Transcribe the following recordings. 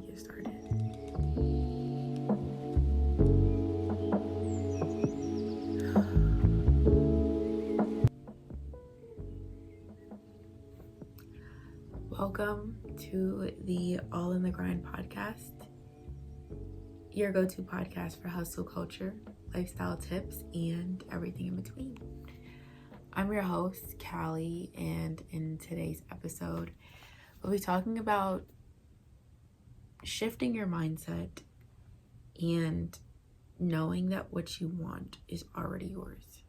get started. Welcome to the All in the Grind podcast, your go-to podcast for hustle culture, lifestyle tips, and everything in between. I'm your host, Callie, and in today's episode, we'll be talking about shifting your mindset and knowing that what you want is already yours.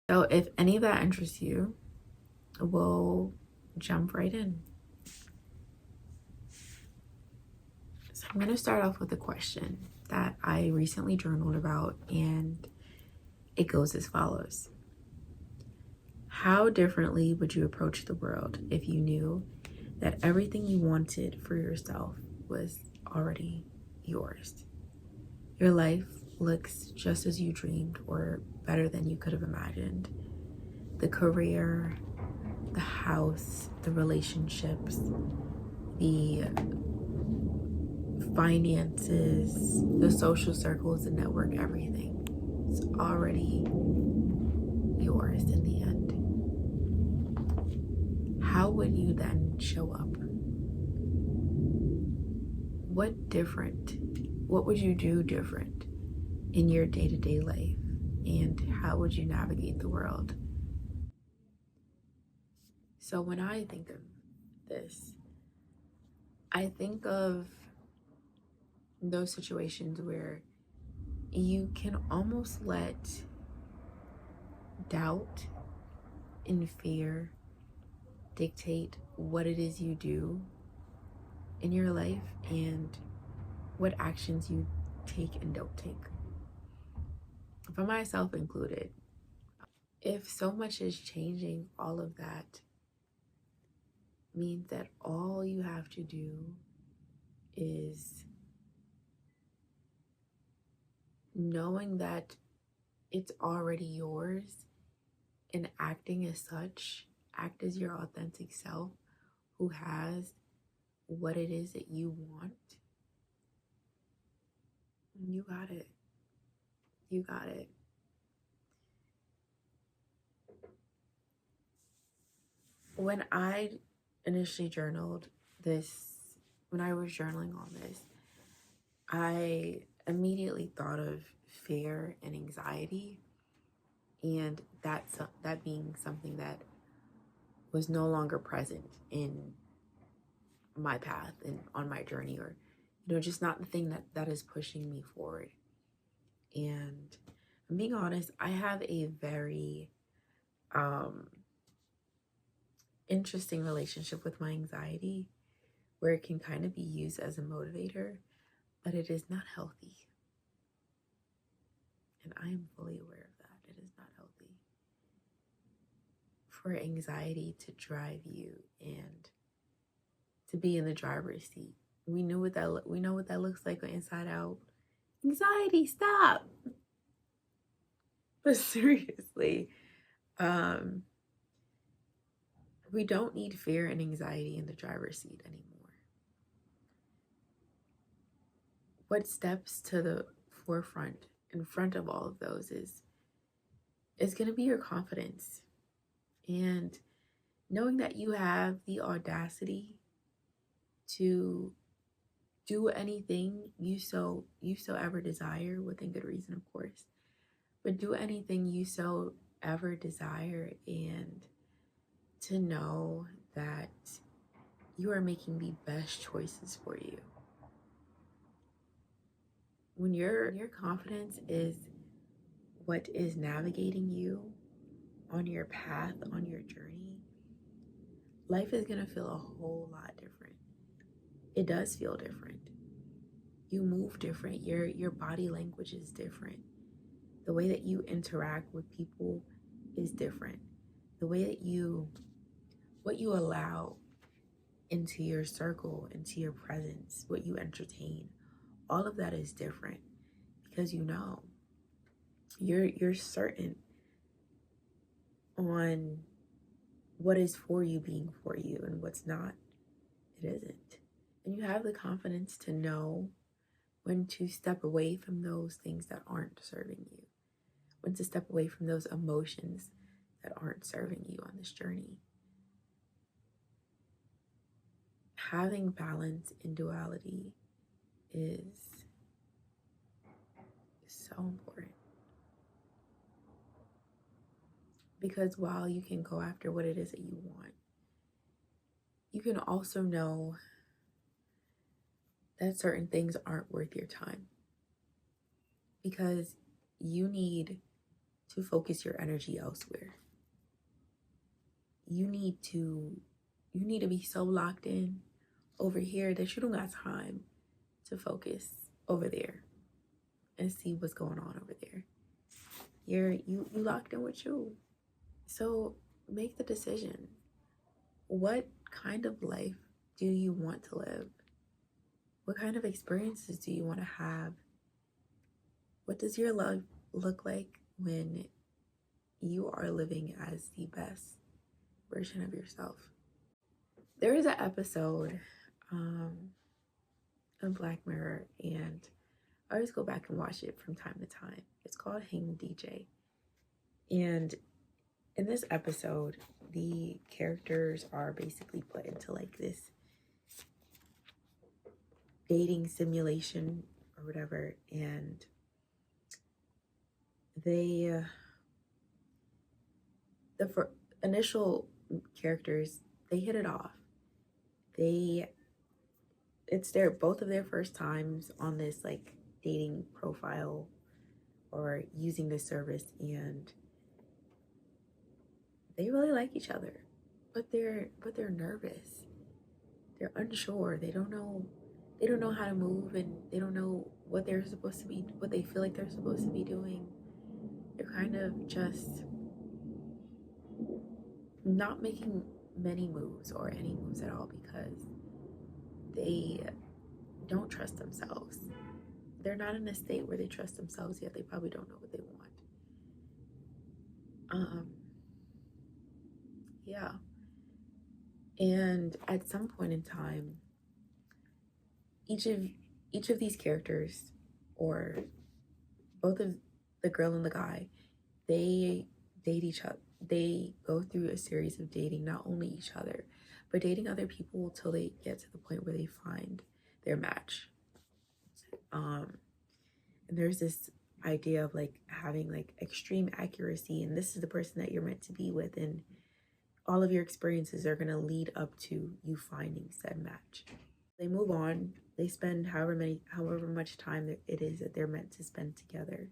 So if any of that interests you, we'll jump right in. So I'm going to start off with a question that I recently journaled about, and it goes as follows. How differently would you approach the world if you knew that everything you wanted for yourself was already yours? Your life looks just as you dreamed or better than you could have imagined. The career, the house, the relationships, the finances, the social circles, the network, everything is already yours in the end. How would you then show up? What would you do different in your day-to-day life? And how would you navigate the world? So when I think of this, I think of those situations where you can almost let doubt and fear dictate what it is you do in your life and what actions you take and don't take. For myself included, if so much is changing, all of that means that all you have to do is knowing that it's already yours and acting as such. Act as your authentic self who has what it is that you want. You got it. You got it. When I initially journaled this, when I was journaling on this, I immediately thought of fear and anxiety, and that being something that was no longer present in my path and on my journey, or just not the thing that is pushing me forward. And I'm being honest, I have a very interesting relationship with my anxiety, where it can kind of be used as a motivator, but it is not healthy. And I am fully aware of that. It is not healthy for anxiety to drive you and to be in the driver's seat. We know what that looks like on Inside Out. Anxiety, stop. But seriously, we don't need fear and anxiety in the driver's seat anymore. What steps to the forefront in front of all of those is going to be your confidence and knowing that you have the audacity to do anything you so ever desire, within good reason, of course, but do anything you so ever desire, and to know that you are making the best choices for you. When your confidence is what is navigating you on your path, on your journey, life is going to feel a whole lot different. It does feel different. You move different. Your body language is different. The way that you interact with people is different. The way that what you allow into your circle, into your presence, what you entertain, all of that is different, because you're certain on what is for you being for you, and what's not, it isn't. And you have the confidence to know when to step away from those things that aren't serving you, when to step away from those emotions that aren't serving you on this journey. Having balance in duality is so important, because while you can go after what it is that you want, you can also know that certain things aren't worth your time, because you need to focus your energy elsewhere. You need to be so locked in over here that you don't got time to focus over there and see what's going on over there. You locked in with you. So make the decision. What kind of life do you want to live? What kind of experiences do you want to have? What does your life look like when you are living as the best version of yourself? There is an episode of Black Mirror, and I always go back and watch it from time to time. It's called Hang DJ. And in this episode, the characters are basically put into like this dating simulation or whatever, and the initial characters, they hit it off. It's both of their first times on this like dating profile or using this service, and they really like each other, but they're nervous. They're unsure. They don't know how to move, and they don't know what they feel like they're supposed to be doing. They're kind of just not making many moves or any moves at all because they don't trust themselves. They're not in a state where they trust themselves yet. They probably don't know what they want. Yeah. And at some point in time, each of these characters, or both of the girl and the guy, they date each other. They go through a series of dating not only each other, but dating other people till they get to the point where they find their match. And there's this idea of like having like extreme accuracy, and this is the person that you're meant to be with, and all of your experiences are going to lead up to you finding said match. They move on. They spend however much time it is that they're meant to spend together,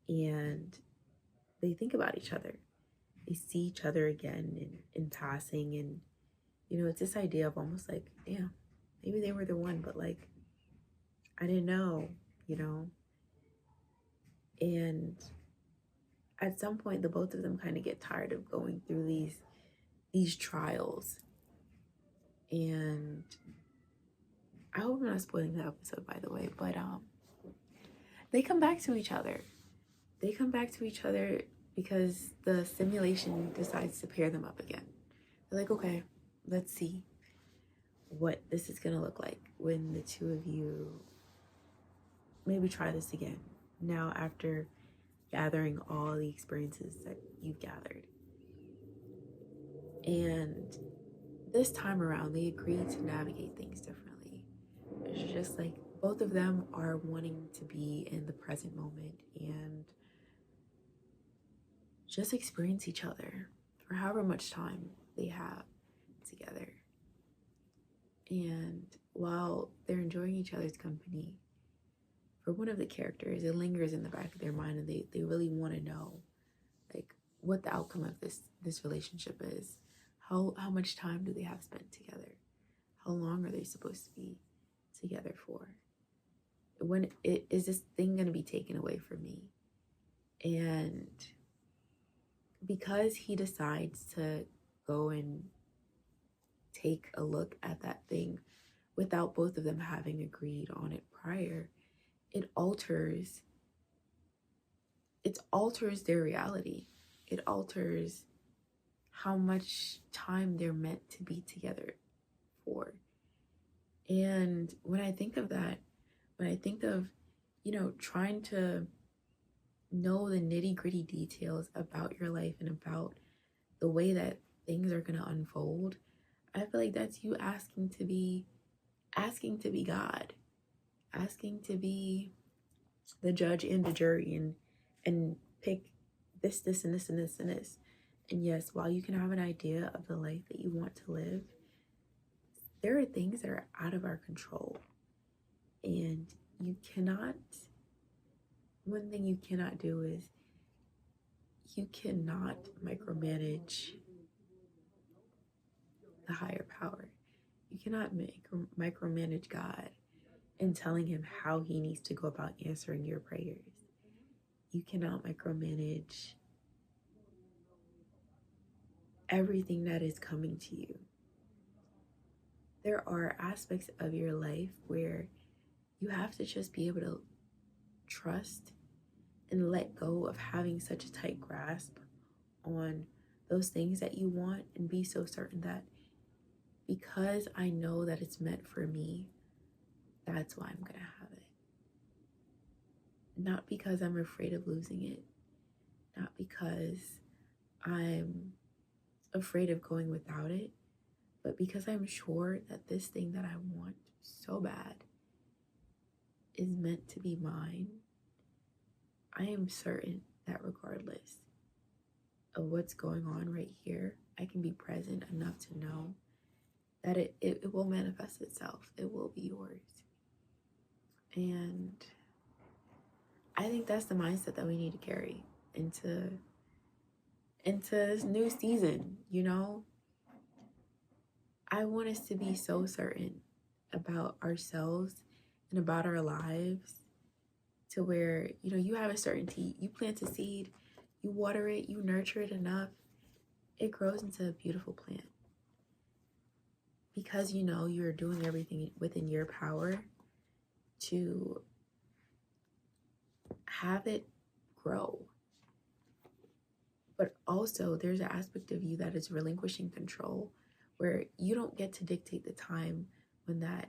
and they think about each other. They see each other again in passing, and it's this idea of almost like, damn, maybe they were the one, but like I didn't know. And at some point, the both of them kind of get tired of going through these trials. And I hope I'm not spoiling the episode, by the way, but they come back to each other. They come back to each other because the simulation decides to pair them up again. They're like, okay, let's see what this is gonna look like when the two of you maybe try this again. Now, after gathering all the experiences that you've gathered. And this time around, they agreed to navigate things differently. It's just like both of them are wanting to be in the present moment and just experience each other for however much time they have together. And while they're enjoying each other's company, for one of the characters, it lingers in the back of their mind, and they really want to know like what the outcome of this relationship is. How much time do they have spent together? How long are they supposed to be together for? When is this thing going to be taken away from me? And because he decides to go and take a look at that thing without both of them having agreed on it prior, it alters their reality. It alters how much time they're meant to be together for. And when I think of that, when I think of, trying to know the nitty gritty details about your life and about the way that things are going to unfold, I feel like that's you asking to be God, asking to be the judge and the jury, and pick this and this and this and this. And yes, while you can have an idea of the life that you want to live, there are things that are out of our control. And one thing you cannot do is you cannot micromanage the higher power. You cannot micromanage God and telling him how he needs to go about answering your prayers. You cannot micromanage everything that is coming to you. There are aspects of your life where you have to just be able to trust and let go of having such a tight grasp on those things that you want, and be so certain that because I know that it's meant for me, that's why I'm going to have it. Not because I'm afraid of losing it, not because I'm afraid of going without it, but because I'm sure that this thing that I want so bad is meant to be mine. I am certain that regardless of what's going on right here, I can be present enough to know that it will manifest itself. It will be yours. And I think that's the mindset that we need to carry into this new season, I want us to be so certain about ourselves and about our lives, to where, you have a certainty. You plant a seed, you water it, you nurture it enough, it grows into a beautiful plant. Because you're doing everything within your power to have it grow. But also there's an aspect of you that is relinquishing control, where you don't get to dictate the time when that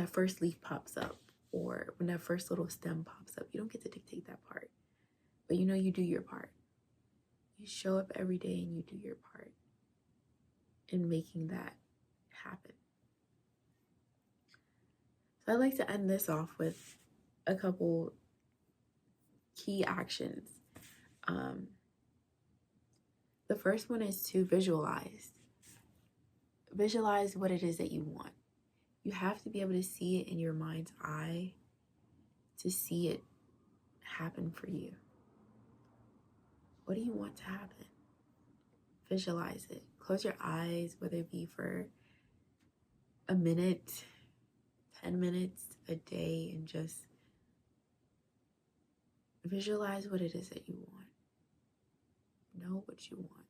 first leaf pops up, or when that first little stem pops up. You don't get to dictate that part. But you do your part. You show up every day and you do your part in making that happen. So I'd like to end this off with a couple key actions. The first one is to visualize. Visualize what it is that you want. You have to be able to see it in your mind's eye to see it happen for you. What do you want to happen? Visualize it. Close your eyes, whether it be for a minute, 10 minutes, a day, and just visualize what it is that you want. Know what you want.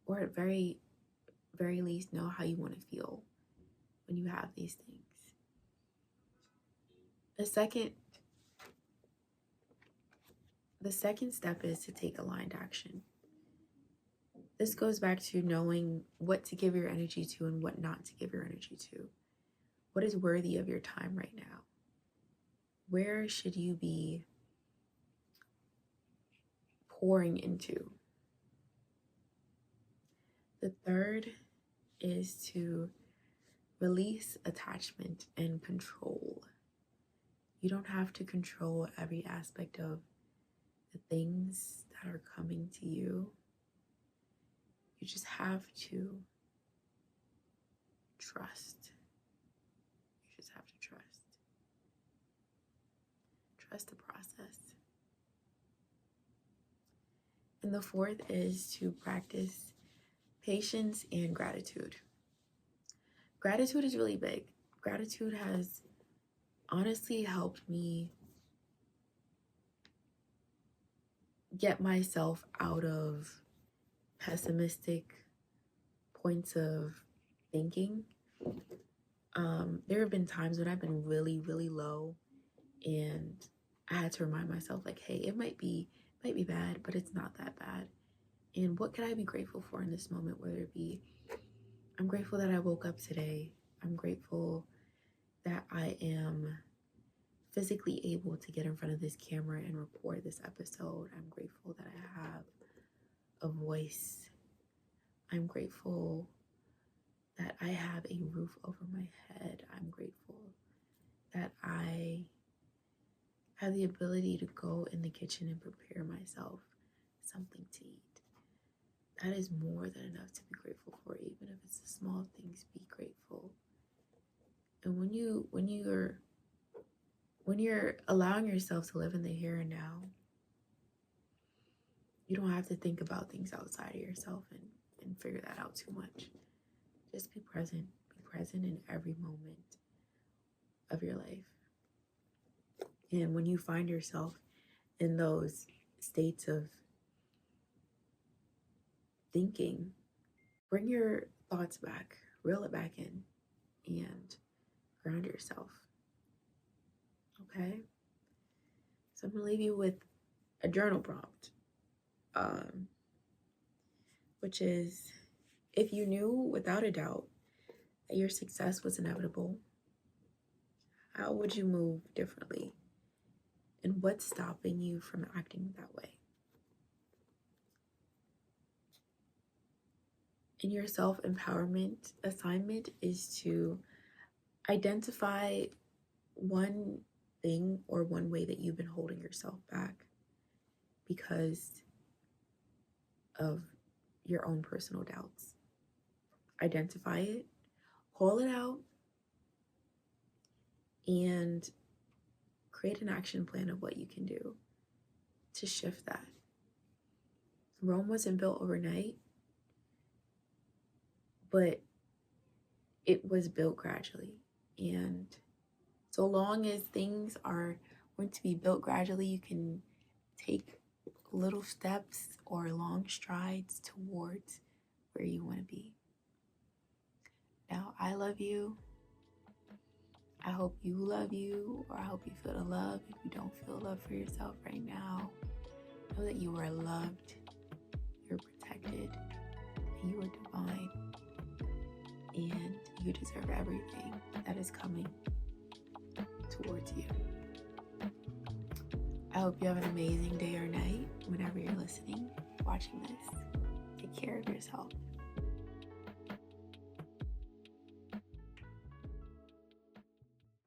Or at very, very least, know how you want to feel when you have these things. The second step is to take aligned action. This goes back to knowing what to give your energy to and what not to give your energy to. What is worthy of your time right now? Where should you be pouring into? The third is to release attachment and control. You don't have to control every aspect of the things that are coming to you. You just have to trust. You just have to trust. Trust the process. And the fourth is to practice patience and gratitude. Gratitude is really big. Gratitude has honestly helped me get myself out of pessimistic points of thinking. There have been times when I've been really, really low, and I had to remind myself, like, hey, it might be bad, but it's not that bad. And what could I be grateful for in this moment, whether it be I'm grateful that I woke up today. I'm grateful that I am physically able to get in front of this camera and record this episode. I'm grateful that I have a voice. I'm grateful that I have a roof over my head. I'm grateful that I have the ability to go in the kitchen and prepare myself something to eat. That is more than enough to be grateful for, even if it's the small things. Be grateful. And when you're allowing yourself to live in the here and now, you don't have to think about things outside of yourself and figure that out too much. Just be present. Be present in every moment of your life. And when you find yourself in those states of thinking, bring your thoughts back, reel it back in, and ground yourself. Okay? So I'm going to leave you with a journal prompt, which is, if you knew without a doubt that your success was inevitable, how would you move differently? And what's stopping you from acting that way? And your self-empowerment assignment is to identify one thing or one way that you've been holding yourself back because of your own personal doubts. Identify it, call it out, and create an action plan of what you can do to shift that. Rome wasn't built overnight, but it was built gradually. And so long as things are going to be built gradually, you can take little steps or long strides towards where you want to be. Now, I love you. I hope you love you, or I hope you feel the love. If you don't feel love for yourself right now, know that you are loved, you're protected, and you are divine, and you deserve everything that is coming towards you. I hope you have an amazing day or night whenever you're listening, watching this. Take care of yourself.